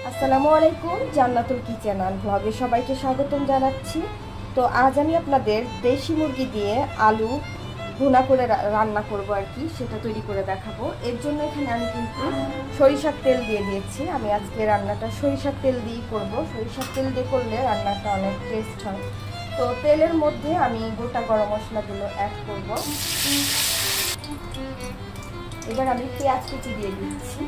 আসসালামু আলাইকুম, জান্নাতুল kitchen and ব্লগে সবাইকে স্বাগতম জানাচ্ছি। তো আজ আমি আপনাদের দেশি মুরগি দিয়ে আলু ভুনা করে রান্না করব আর কি, সেটা তৈরি করে দেখাবো। এর জন্য এখানে আমি কিন্তু সরিষার তেল দিয়ে দিয়েছি। আমি আজকে রান্নাটা সরিষার তেল দিয়েই করব। সরিষার তেল দিয়ে করলে রান্নাটা অনেক টেস্ট হয়। তো তেলের মধ্যে আমি গোটা গরম মশলাগুলো অ্যাড করব। এবার আমি পেঁয়াজ কুচি দিয়ে দিচ্ছি।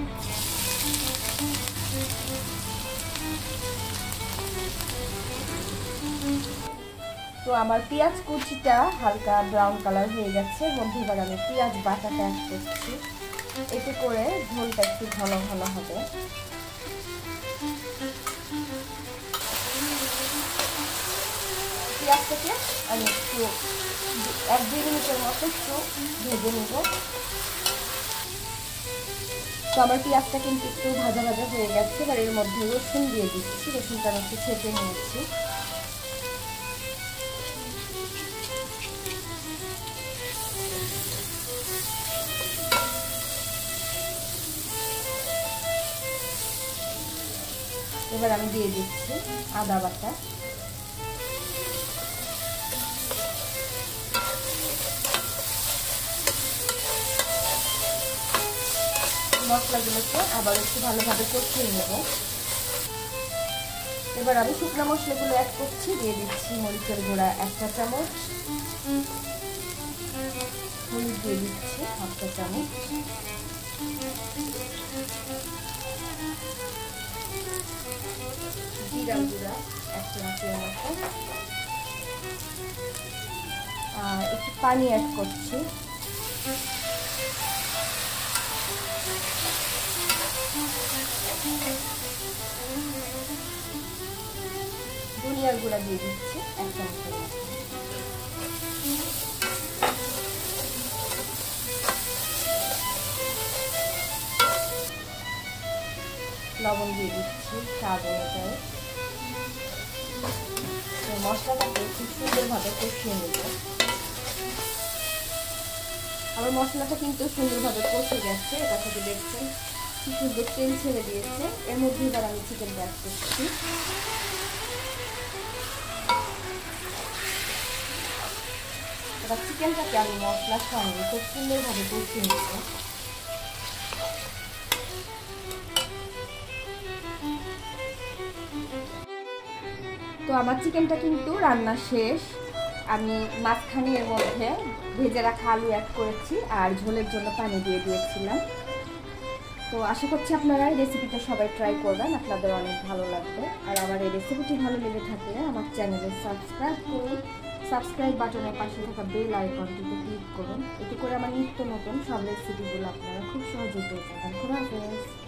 তো আমার পেঁয়াজ কুচিটা হালকা ব্রাউন কালার হয়ে গেছে। এর মধ্যে এবার আমি পেঁয়াজ বাটাটা অ্যাড করছি। এতে করে ঝোলটা একটু ঘন ঘন হবে। পেঁয়াজটাকে আমি একটু 1-2 মিনিটের মতো একটু ভেজে নেব। তো আমার পেঁয়াজটা কিন্তু একটু ভাজা ভাজা হয়ে গেছে। এবার এর মধ্যে রসুন দিয়ে দিচ্ছি। রসুনটা আমি একটু ছেঁচে নিয়েছি। এবার আমি দিয়ে দিচ্ছি আদা বাটা। মশলাগুলোকে আবার একটু ভালোভাবে কষিয়ে নেব। এবার আমি শুকনো মশলাগুলো অ্যাড করছি। দিয়ে দিচ্ছি মরিচের গুঁড়া 1 চা চামচ, হলুদ দিয়ে দিচ্ছি 1/2 চা চামচ, জিরা গুঁড়া 1 চামচের মতো, আর একটু পানি অ্যাড করছি। ধনিয়ার গুঁড়া দিয়ে দিচ্ছি 1 চামচের মতো। লবণ দিয়ে দিচ্ছি স্বাদ অনুযায়ী। মশলাটাকে খুব সুন্দরভাবে কষিয়ে নেব। আবার মশলাটা কিন্তু সুন্দরভাবে কষে গেছে। এটা থেকে দেখছেন কি সুন্দর তেল ছেড়ে দিয়েছে। এর মধ্যে এবার আমি চিকেনটা অ্যাড করছি। এবার চিকেনটাকে আমি মশলার সঙ্গে খুব সুন্দরভাবে কষিয়ে নেব। তো আমার চিকেনটা কিন্তু রান্না শেষ। আমি মাঝখানে এর মধ্যে ভেজে রাখা আলু অ্যাড করেছি আর ঝোলের জন্য পানি দিয়ে দিয়েছিলাম। তো আশা করছি আপনারা এই রেসিপিটা সবাই ট্রাই করবেন, আপনাদের অনেক ভালো লাগবে। আর আমার এই রেসিপিটি ভালো লেগে থাকলে আমার চ্যানেলে সাবস্ক্রাইব করুন। সাবস্ক্রাইব বাটনের পাশে থাকা বেল আইকনটিতে ক্লিক করুন। এতে করে আমার নিত্য নতুন সব রেসিপিগুলো আপনারা খুব সহজেই পেয়ে যাবেন। খোদা হাফেজ।